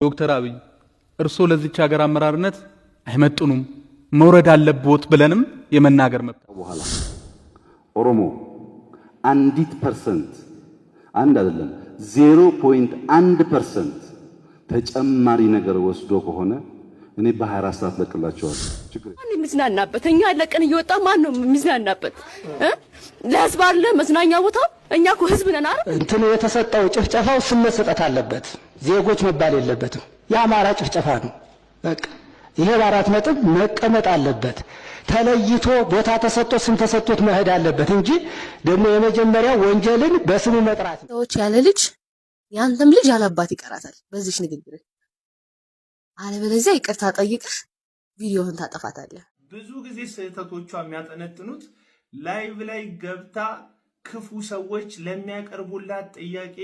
ዶክተር አብይ እርሶ ለዚች ሀገር አመራርነት አይመጡንም መውረድ አለብዎት ብለንም የመናገር መብት በኋላ ኦሮሞ አንዲት ፐርሰንት አንድ አይደለም 0.1% ተጨማሪ ነገር ወስዶ ከሆነ እኔ በ24 ሰዓት ለቅላቸዋለሁ። ችግር አንድ ምዝናናበት እኛ ለቀን እየወጣ ማን ነው ምዝናናበት? ለህዝብ አለ መዝናኛ ቦታ። እኛ እኮ ህዝብ ነን አይደል? እንትኑ የተሰጠው ጭፍጨፋው ስም መሰጠት አለበት። ዜጎች መባል የለበትም። የአማራ ጭፍጨፋ ነው። በቃ ይሄ በአራት ነጥብ መቀመጥ አለበት። ተለይቶ ቦታ ተሰጥቶ ስም ተሰጥቶት መሄድ አለበት እንጂ ደግሞ የመጀመሪያው ወንጀልን በስሙ መጥራት ነው። ሰዎች ያለ ልጅ ያንተም ልጅ ያለባት ይቀራታል በዚህ ንግግር። አለበለዚያ ይቅርታ ጠይቀህ ቪዲዮውን ታጠፋታለህ። ብዙ ጊዜ ስህተቶቿ የሚያጠነጥኑት ላይቭ ላይ ገብታ ክፉ ሰዎች ለሚያቀርቡላት ጥያቄ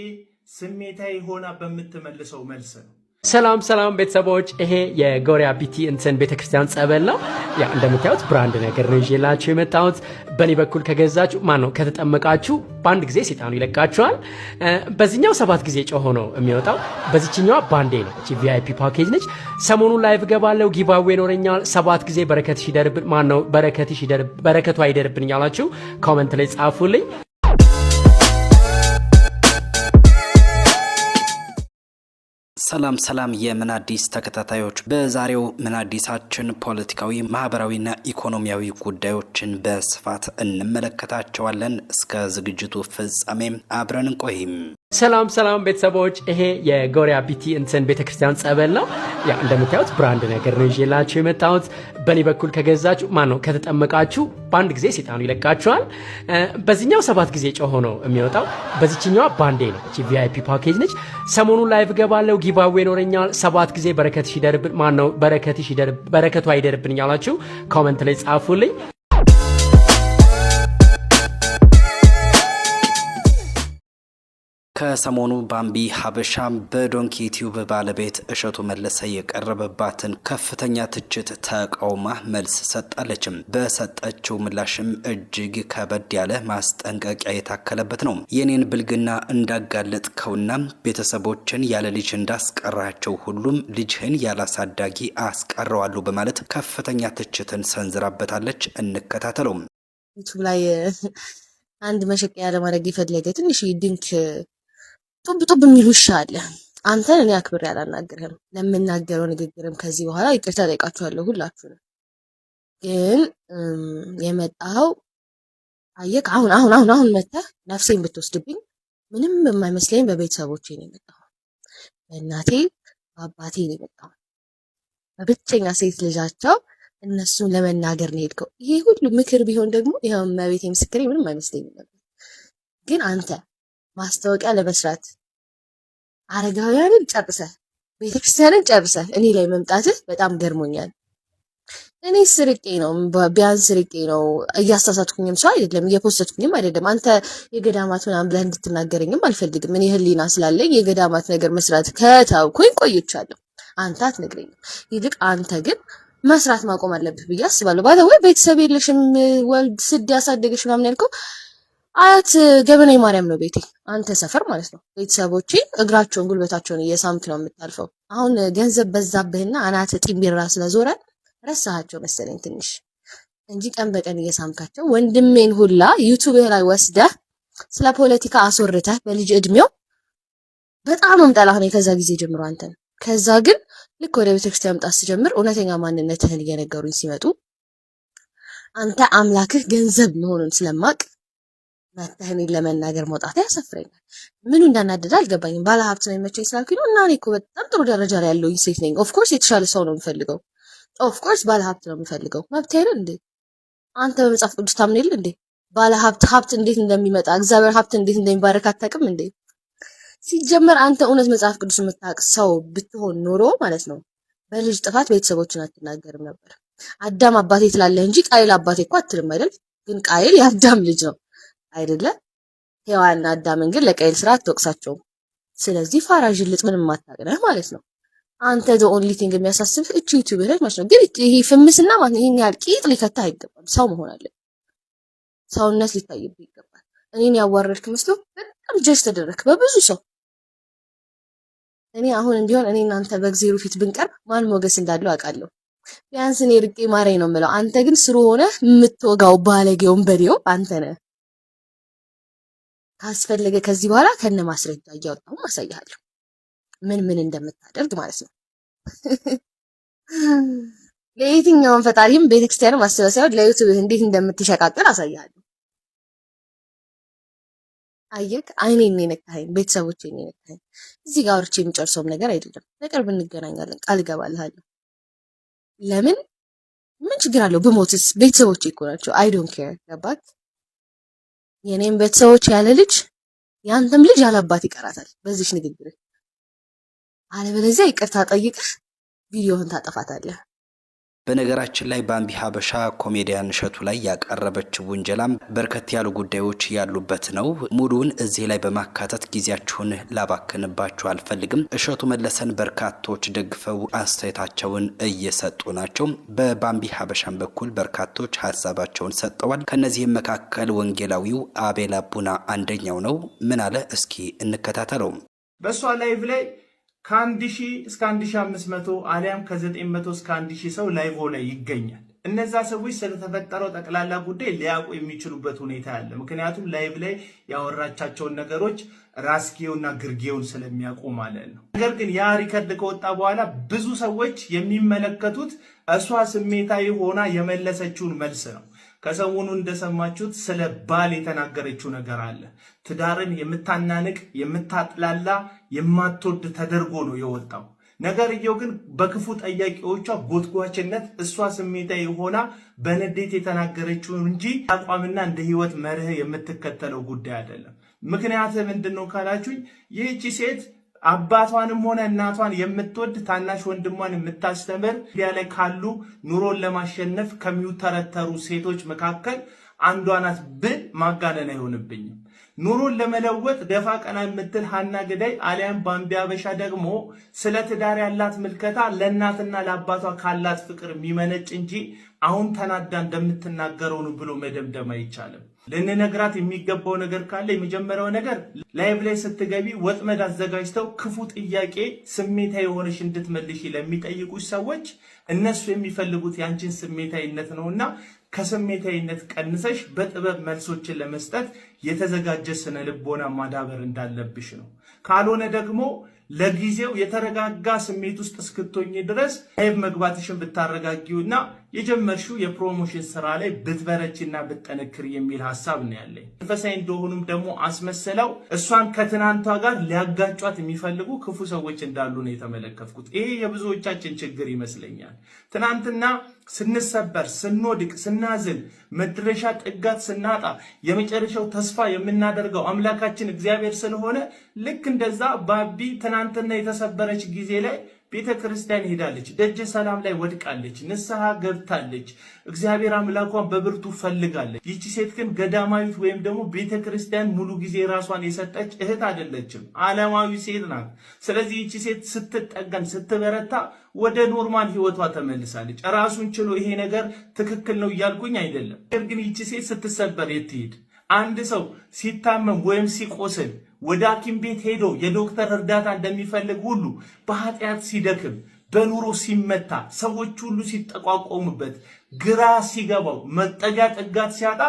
ስሜታዊ ሆና በምትመልሰው መልስ ነው። ሰላም ሰላም ቤተሰቦች፣ ይሄ የጎሪያ ቢቲ እንትን ቤተክርስቲያን ጸበል ነው። ያ እንደምታዩት ብራንድ ነገር ነው ይዤላችሁ የመጣሁት። በኔ በኩል ከገዛችሁ ከተጠመቃችሁ በአንድ ጊዜ ሰይጣኑ ይለቃችኋል። በዚህኛው 7 ጊዜ ጮሆ ነው የሚወጣው። በዚህኛው ባንዴ ነው። እቺ ቪአይፒ ፓኬጅ ነች። ሰሞኑን ላይቭ ገባለው፣ ጊቫዌ ይኖረኛል። 7 ጊዜ በረከትሽ ይደርብን በረከቱ አይደርብን ያላችሁ ኮሜንት ላይ ጻፉልኝ። ሰላም ሰላም የምን አዲስ ተከታታዮች፣ በዛሬው ምን አዲሳችን ፖለቲካዊ ማህበራዊና ኢኮኖሚያዊ ጉዳዮችን በስፋት እንመለከታቸዋለን። እስከ ዝግጅቱ ፍጻሜም አብረን እንቆይም። ሰላም ሰላም ቤተሰቦች፣ ይሄ የጎሪያ ቢቲ እንትን ቤተክርስቲያን ጸበል ነው። ያ እንደምታዩት ብራንድ ነገር ነው ይዤላችሁ የመጣሁት። በኔ በኩል ከገዛችሁ ከተጠመቃችሁ በአንድ ጊዜ ሰይጣኑ ይለቃችኋል። በዚህኛው 7 ጊዜ ጮሆ ነው የሚወጣው። በዚህኛው ባንዴ ነው። እቺ ቪአይፒ ፓኬጅ ነች። ሰሞኑን ላይቭ ገባለው፣ ጊቫዌ ይኖረኛል። 7 ጊዜ በረከትሽ ይደርብን በረከቱ አይደርብን ያላችሁ ኮሜንት ላይ ጻፉልኝ። ከሰሞኑ ባምቢ ሀበሻም በዶንኪ ቲዩብ ባለቤት እሸቱ መለሰ የቀረበባትን ከፍተኛ ትችት ተቃውማ መልስ ሰጣለችም። በሰጠችው ምላሽም እጅግ ከበድ ያለ ማስጠንቀቂያ የታከለበት ነው። የኔን ብልግና እንዳጋለጥከውና ቤተሰቦችን ያለ ልጅ እንዳስቀራቸው ሁሉም ልጅህን ያላሳዳጊ አስቀረዋለሁ በማለት ከፍተኛ ትችትን ሰንዝራበታለች። እንከታተለው። ዩቲዩብ ላይ አንድ መሸቀያ ለማድረግ የፈለገ ትንሽ ድንክ ጡብ የሚሉ ይሻለ። አንተን እኔ አክብሬ አላናግርህም። ለምናገረው ንግግርም ከዚህ በኋላ ይቅርታ ጠይቃችኋለሁ ሁላችሁንም። ግን የመጣው አየክ አሁን መተህ ነፍሴን ብትወስድብኝ ምንም የማይመስለኝ በቤተሰቦቼ ነው የመጣው። በእናቴ በአባቴ ነው የመጣው። በብቸኛ ሴት ልጃቸው እነሱን ለመናገር ነው ሄድከው። ይሄ ሁሉ ምክር ቢሆን ደግሞ ይሄው መቤቴ ምስክሬ ምንም አይመስለኝም ነበር። ግን አንተ ማስታወቂያ ለመስራት አረጋውያንን ጨርሰህ ቤተክርስቲያንን ጨርሰህ እኔ ላይ መምጣትህ በጣም ገርሞኛል። እኔ ስርቄ ነው ቢያንስ ስርቄ ነው፣ እያሳሳትኩኝም ሰው አይደለም፣ እየፖስተትኩኝም አይደለም። አንተ የገዳማት ምናምን ብለህ እንድትናገረኝም አልፈልግም። እኔ ህሊና ስላለኝ የገዳማት ነገር መስራት ከተውኩኝ ቆይቻለሁ። አንተ አትነግረኝም። ይልቅ አንተ ግን መስራት ማቆም አለብህ ብዬ አስባለሁ። ባለ ወይ ቤተሰብ የለሽም ወልድ ስድ ያሳደገሽ ምናምን ያልከው አያት ገበና ማርያም ነው ቤቴ፣ አንተ ሰፈር ማለት ነው። ቤተሰቦቼ እግራቸውን ጉልበታቸውን እየሳምክ ነው የምታልፈው። አሁን ገንዘብ በዛብህና አናት ጢምቢራ ስለዞረ ረሳሃቸው መሰለኝ ትንሽ እንጂ ቀን በቀን እየሳምካቸው ወንድሜን ሁላ ዩቲዩብ ላይ ወስደህ ስለ ፖለቲካ አስወርተህ በልጅ እድሜው በጣም እንጠላህ ነው ከዛ ጊዜ ጀምሮ አንተን። ከዛ ግን ልክ ወደ ቤተክርስቲያን መምጣት ስጀምር እውነተኛ ማንነትህን እየነገሩኝ ሲመጡ አንተ አምላክህ ገንዘብ መሆኑን ስለማቅ መተህን ለመናገር መውጣት ያሰፍረኛል። ምኑ እንዳናደደ አልገባኝም። ባለ ሀብት ነው የሚመቸኝ ስላልኩኝ ነው። እና እኔ እኮ በጣም ጥሩ ደረጃ ላይ ያለሁኝ ሴት ነኝ። ኦፍ ኮርስ የተሻለ ሰው ነው የምፈልገው። ኦፍ ኮርስ ባለ ሀብት ነው የምፈልገው። መብት አይደል እንዴ? አንተ በመጽሐፍ ቅዱስ ታምን የለ እንዴ? ባለ ሀብት እንዴት እንደሚመጣ እግዚአብሔር ሀብት እንዴት እንደሚባረክ አታውቅም እንዴ? ሲጀመር አንተ እውነት መጽሐፍ ቅዱስ የምታውቅ ሰው ብትሆን ኖሮ ማለት ነው በልጅ ጥፋት ቤተሰቦችን አትናገርም ነበር። አዳም አባቴ ትላለህ እንጂ ቃይል አባቴ እኮ አትልም አይደል? ግን ቃይል የአዳም ልጅ ነው አይደለ? ሔዋንና አዳምን ግን ለቃይል ስራ አትወቅሳቸውም። ስለዚህ ፋራጅልጥ ምንም ማታቀነህ ማለት ነው። አንተ the only thing የሚያሳስብህ እቺ ዩቲዩብ ላይ ማለት ነው። ግን ይሄ ፍምስና ማለት ይሄን ያህል ቂጥ ሊከታ አይገባም። ሰው መሆን አለበት። ሰውነት ሊታይብህ ይገባል። እኔን ያዋረድክ መስሎ በጣም ጀጅ ተደረክ በብዙ ሰው። እኔ አሁን ቢሆን እኔ እናንተ በእግዚአብሔር ፊት ብንቀርብ ማን ሞገስ እንዳለው አውቃለሁ። ቢያንስ እኔ ርቄ ማረኝ ነው የምለው። አንተ ግን ስሩ ሆነ የምትወጋው ባለጌውን በዴው አንተ ነህ። ካስፈለገ ከዚህ በኋላ ከነ ማስረጃ እያወጣሁ አሳይሃለሁ ምን እንደምታደርግ ማለት ነው። ለየትኛውም ፈጣሪም ቤተክርስቲያንም ማስተባበያ ሳይሆን ለዩቲዩብ እንዴት እንደምትሸቃቅል አሳይሃለሁ። አየክ አይኔን ነው የነካኸኝ፣ ቤተሰቦቼን ነው የነካኸኝ። እዚህ ጋር አውርቼ የሚጨርሰውም ነገር አይደለም። በቅርብ እንገናኛለን፣ ቃል እገባልሃለሁ። ለምን ምን ችግር አለው ብሞትስ? ቤተሰቦቼ እኮ ናቸው። አይ ዶንት ኬር። ገባክ? የኔም ቤተሰቦች ያለ ልጅ ያንተም ልጅ ያለ አባት ይቀራታል በዚህ ንግግር። አለበለዚያ ይቅርታ ጠይቀህ ቪዲዮህን ታጠፋታለህ። በነገራችን ላይ ባምቢ ሀበሻ ኮሜዲያን እሸቱ ላይ ያቀረበችው ውንጀላም በርከት ያሉ ጉዳዮች ያሉበት ነው። ሙሉውን እዚህ ላይ በማካተት ጊዜያችሁን ላባክንባችሁ አልፈልግም። እሸቱ መለሰን በርካቶች ደግፈው አስተያየታቸውን እየሰጡ ናቸው። በባምቢ ሀበሻን በኩል በርካቶች ሀሳባቸውን ሰጠዋል። ከነዚህም መካከል ወንጌላዊው አቤል አቡና አንደኛው ነው። ምን አለ? እስኪ እንከታተለው። በሷ ላይቭ ላይ ከ1000 እስከ 1500 አሊያም ከ900 እስከ 1000 ሰው ላይቭ ላይ ይገኛል። እነዛ ሰዎች ስለተፈጠረው ጠቅላላ ጉዳይ ሊያውቁ የሚችሉበት ሁኔታ አለ። ምክንያቱም ላይቭ ላይ ያወራቻቸውን ነገሮች ራስጌውና ግርጌውን ስለሚያውቁ ማለት ነው። ነገር ግን ያ ሪከርድ ከወጣ በኋላ ብዙ ሰዎች የሚመለከቱት እሷ ስሜታዊ ሆና የመለሰችውን መልስ ነው። ከሰሞኑ እንደሰማችሁት ስለ ባል የተናገረችው ነገር አለ። ትዳርን የምታናንቅ የምታጥላላ የማትወድ ተደርጎ ነው የወጣው። ነገርየው ግን በክፉ ጠያቂዎቿ ጎትጓችነት እሷ ስሜታዊ ሆና በንዴት የተናገረችው እንጂ አቋምና እንደ ህይወት መርህ የምትከተለው ጉዳይ አይደለም። ምክንያቱ ምንድነው ካላችሁኝ ይህቺ ሴት አባቷንም ሆነ እናቷን የምትወድ ታናሽ ወንድሟን የምታስተምር ሚዲያ ላይ ካሉ ኑሮን ለማሸነፍ ከሚውተረተሩ ሴቶች መካከል አንዷ ናት ብል ማጋነን አይሆንብኝም። ኑሮን ለመለወጥ ደፋ ቀና የምትል ሀና ገዳይ አሊያም ባምቢ ሀበሻ ደግሞ ስለ ትዳር ያላት ምልከታ ለእናትና ለአባቷ ካላት ፍቅር የሚመነጭ እንጂ አሁን ተናዳ እንደምትናገረው ነው ብሎ መደምደም አይቻልም። ልንነግራት የሚገባው ነገር ካለ የመጀመሪያው ነገር ላይቭ ላይ ስትገቢ ወጥመድ አዘጋጅተው ክፉ ጥያቄ ስሜታዊ የሆነሽ እንድትመልሽ ለሚጠይቁሽ ሰዎች እነሱ የሚፈልጉት ያንቺን ስሜታዊነት ነውና ከስሜታዊነት ቀንሰሽ በጥበብ መልሶችን ለመስጠት የተዘጋጀ ስነ ልቦና ማዳበር እንዳለብሽ ነው። ካልሆነ ደግሞ ለጊዜው የተረጋጋ ስሜት ውስጥ እስክትሆኚ ድረስ ላይቭ መግባትሽን ብታረጋጊውና የጀመርሽው የፕሮሞሽን ስራ ላይ ብትበረቺና ብትጠነክሪ የሚል ሐሳብ ነው ያለኝ። መንፈሳዊ እንደሆኑም ደግሞ አስመሰለው እሷን ከትናንቷ ጋር ሊያጋጯት የሚፈልጉ ክፉ ሰዎች እንዳሉ ነው የተመለከትኩት። ይሄ የብዙዎቻችን ችግር ይመስለኛል። ትናንትና ስንሰበር፣ ስንወድቅ፣ ስናዝን፣ መድረሻ ጥጋት ስናጣ የመጨረሻው ተስፋ የምናደርገው አምላካችን እግዚአብሔር ስለሆነ ልክ እንደዛ ባቢ ትናንትና የተሰበረች ጊዜ ላይ ቤተ ክርስቲያን ሄዳለች፣ ደጀ ሰላም ላይ ወድቃለች፣ ንስሐ ገብታለች፣ እግዚአብሔር አምላኳን በብርቱ ፈልጋለች። ይቺ ሴት ግን ገዳማዊት ወይም ደግሞ ቤተ ክርስቲያን ሙሉ ጊዜ ራሷን የሰጠች እህት አይደለችም፣ ዓለማዊ ሴት ናት። ስለዚህ ይቺ ሴት ስትጠገን ስትበረታ ወደ ኖርማል ህይወቷ ተመልሳለች። ራሱን ችሎ ይሄ ነገር ትክክል ነው እያልኩኝ አይደለም። ነገር ግን ይቺ ሴት ስትሰበር የት ትሄድ? አንድ ሰው ሲታመም ወይም ሲቆስል ወደ ሐኪም ቤት ሄዶ የዶክተር እርዳታ እንደሚፈልግ ሁሉ በኃጢአት ሲደክም፣ በኑሮ ሲመታ፣ ሰዎች ሁሉ ሲጠቋቆሙበት፣ ግራ ሲገባው፣ መጠጊያ ጥጋት ሲያጣ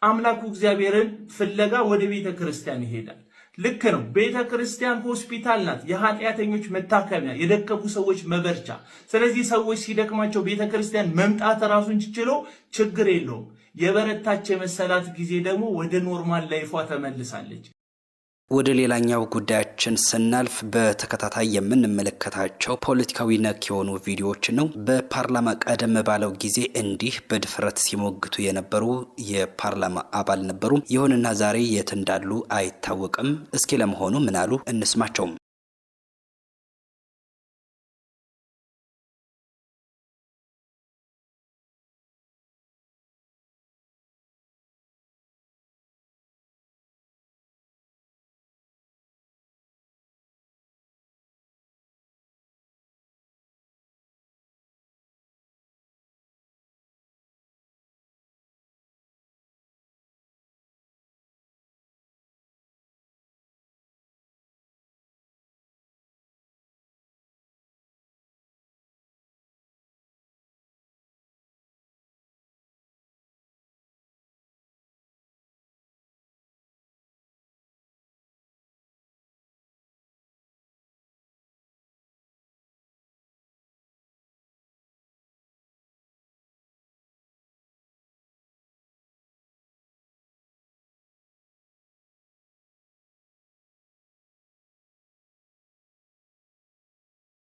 አምላኩ እግዚአብሔርን ፍለጋ ወደ ቤተ ክርስቲያን ይሄዳል። ልክ ነው። ቤተ ክርስቲያን ሆስፒታል ናት፣ የኃጢአተኞች መታከሚያ፣ የደከሙ ሰዎች መበርቻ። ስለዚህ ሰዎች ሲደክማቸው ቤተ ክርስቲያን መምጣት ራሱን ችሎ ችግር የለውም። የበረታች የመሰላት ጊዜ ደግሞ ወደ ኖርማል ላይፏ ተመልሳለች። ወደ ሌላኛው ጉዳያችን ስናልፍ በተከታታይ የምንመለከታቸው ፖለቲካዊ ነክ የሆኑ ቪዲዮዎችን ነው። በፓርላማ ቀደም ባለው ጊዜ እንዲህ በድፍረት ሲሞግቱ የነበሩ የፓርላማ አባል ነበሩ። ይሁንና ዛሬ የት እንዳሉ አይታወቅም። እስኪ ለመሆኑ ምን አሉ? እንስማቸውም።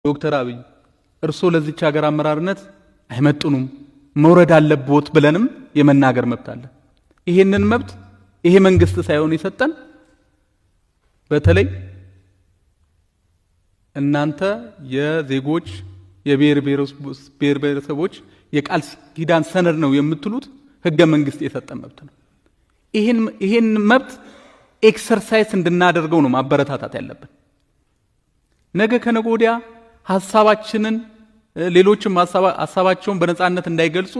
ዶክተር አብይ እርሶ ለዚች ሀገር አመራርነት አይመጥኑም መውረድ አለቦት ብለንም የመናገር መብት አለ። ይሄንን መብት ይሄ መንግስት ሳይሆን የሰጠን በተለይ እናንተ የዜጎች የብሔር ብሔረሰቦች የቃል ኪዳን ሰነድ ነው የምትሉት ህገ መንግስት የሰጠን መብት ነው። ይሄን መብት ኤክሰርሳይዝ እንድናደርገው ነው ማበረታታት ያለብን። ነገ ከነገ ወዲያ ሐሳባችንን ሌሎችም ሐሳባቸውን በነጻነት እንዳይገልጹ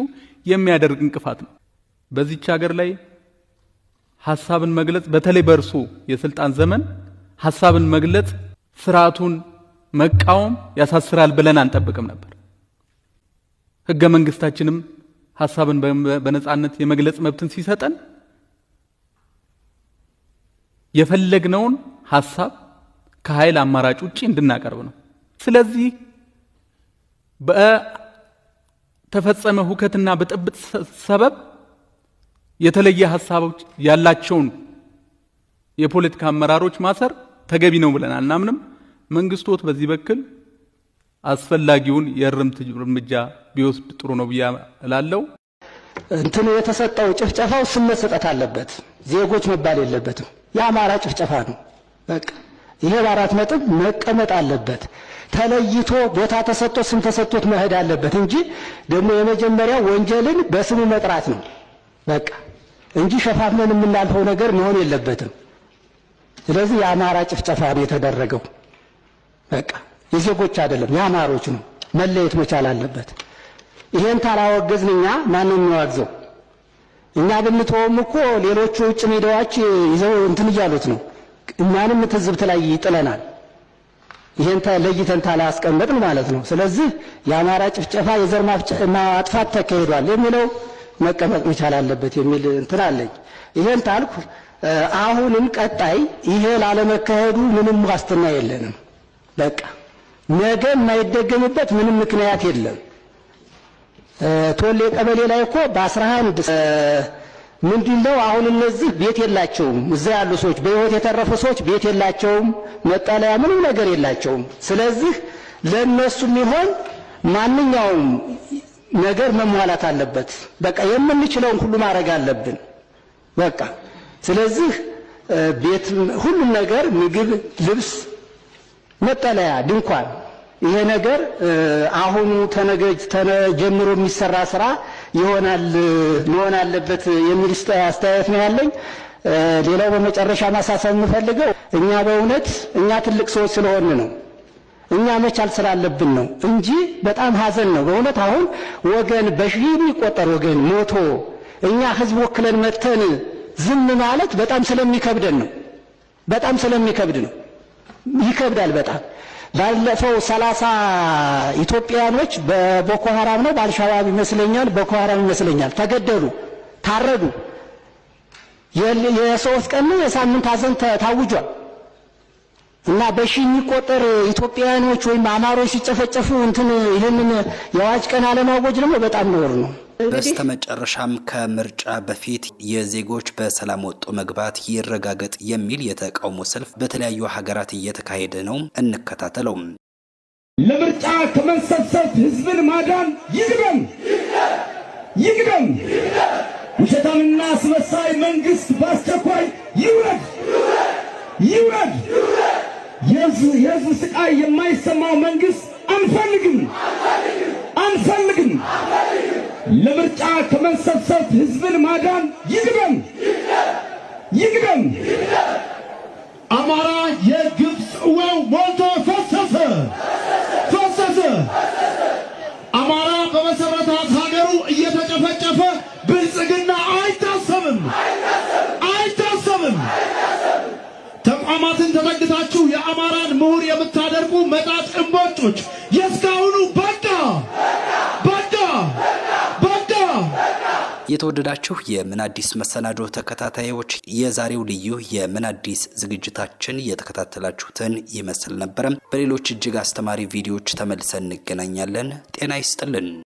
የሚያደርግ እንቅፋት ነው። በዚህች ሀገር ላይ ሐሳብን መግለጽ በተለይ በእርሱ የስልጣን ዘመን ሐሳብን መግለጽ ስርዓቱን መቃወም ያሳስራል ብለን አንጠብቅም ነበር። ህገ መንግስታችንም ሐሳብን በነጻነት የመግለጽ መብትን ሲሰጠን የፈለግነውን ሐሳብ ከኃይል አማራጭ ውጪ እንድናቀርብ ነው። ስለዚህ በተፈጸመ ሁከትና ብጥብጥ ሰበብ የተለየ ሐሳቦች ያላቸውን የፖለቲካ አመራሮች ማሰር ተገቢ ነው ብለን አናምንም። መንግስቶት በዚህ በኩል አስፈላጊውን የእርምት እርምጃ ቢወስድ ጥሩ ነው ብዬ እላለሁ። እንትኑ የተሰጠው ጭፍጨፋው ስም መሰጠት አለበት፣ ዜጎች መባል የለበትም። የአማራ ጭፍጨፋ ነው። በቃ ይሄ በአራት ነጥብ መቀመጥ አለበት። ተለይቶ ቦታ ተሰጥቶ ስም ተሰጥቶት መሄድ አለበት እንጂ ደግሞ የመጀመሪያው ወንጀልን በስሙ መጥራት ነው በቃ እንጂ ሸፋፍነን የምናልፈው ነገር መሆን የለበትም። ስለዚህ የአማራ ጭፍጨፋ ነው የተደረገው። በቃ የዜጎች አይደለም የአማሮች ነው፣ መለየት መቻል አለበት። ይሄን ታላወገዝን እኛ ማንን የሚያወግዘው? እኛ ብንተውም እኮ ሌሎቹ ውጭ ሚዲያዎች ይዘው እንትን እያሉት ነው፣ እኛንም ትዝብት ላይ ይጥለናል። ይሄን ለይተን ታላስቀመጥን ማለት ነው። ስለዚህ የአማራ ጭፍጨፋ የዘር ማጥፋት ተካሂዷል የሚለው መቀመጥ መቻል አለበት የሚል እንትን አለኝ። ይሄን ታልኩ። አሁንም ቀጣይ ይሄ ላለመካሄዱ ምንም ዋስትና የለንም። በቃ ነገ የማይደገምበት ምንም ምክንያት የለም። ቶሌ ቀበሌ ላይ እኮ በ11 ምንድነው አሁን እነዚህ ቤት የላቸውም። እዛ ያሉ ሰዎች በህይወት የተረፉ ሰዎች ቤት የላቸውም፣ መጠለያ ምንም ነገር የላቸውም። ስለዚህ ለነሱም ይሆን ማንኛውም ነገር መሟላት አለበት። በቃ የምንችለውን ሁሉ ማድረግ አለብን። በቃ ስለዚህ ቤት፣ ሁሉም ነገር፣ ምግብ፣ ልብስ፣ መጠለያ፣ ድንኳን፣ ይሄ ነገር አሁኑ ተጀምሮ የሚሰራ ስራ ይሆናል መሆን አለበት የሚል አስተያየት ነው ያለኝ። ሌላው በመጨረሻ ማሳሰብ የምፈልገው እኛ በእውነት እኛ ትልቅ ሰዎች ስለሆን ነው እኛ መቻል ስላለብን ነው እንጂ በጣም ሀዘን ነው በእውነት። አሁን ወገን በሺህ የሚቆጠር ወገን ሞቶ እኛ ህዝብ ወክለን መተን ዝም ማለት በጣም ስለሚከብደን ነው። በጣም ስለሚከብድ ነው። ይከብዳል በጣም። ባለፈው 30 ኢትዮጵያኖች በቦኮ ሐራም ነው በአልሻባብ ይመስለኛል፣ ቦኮ ሐራም ይመስለኛል ተገደሉ፣ ታረዱ። የሶስት ቀን የሳምንት ሀዘን ታውጇል። እና በሺህ የሚቆጠር ኢትዮጵያኖች ወይም አማሮች ሲጨፈጨፉ እንትን ይሄንን የአዋጅ ቀን አለማወጅ ደግሞ በጣም ነውር ነው። በስተመጨረሻም ከምርጫ በፊት የዜጎች በሰላም ወጥቶ መግባት ይረጋገጥ የሚል የተቃውሞ ሰልፍ በተለያዩ ሀገራት እየተካሄደ ነው። እንከታተለው። ለምርጫ ከመሰብሰብ ህዝብን ማዳን ይግደም ይግደም። ውሸታምና አስመሳይ መንግስት በአስቸኳይ ይውረድ ይውረድ። የህዝብ ስቃይ የማይሰማው መንግስት አንፈልግም አንፈልግም። ለምርጫ ከመሰብሰብ ህዝብን ማዳን ይግደም ይግደም። አማራ የግብፅ ውሃው ሞልቶ ፈሰሰ ፈሰሰ። አማራ በመሰረታት ሀገሩ እየተጨፈጨፈ ብልጽግና አይታሰብም አይታሰብም። ተቋማትን ተጠግታችሁ የአማራን ምሁር የምታደርጉ መጣጥ እምቦጮች የእስካሁኑ በቃ በቃ በቃ። የተወደዳችሁ የምን አዲስ መሰናዶ ተከታታዮች የዛሬው ልዩ የምን አዲስ ዝግጅታችን የተከታተላችሁትን ይመስል ነበር። በሌሎች እጅግ አስተማሪ ቪዲዮዎች ተመልሰን እንገናኛለን። ጤና ይስጥልን።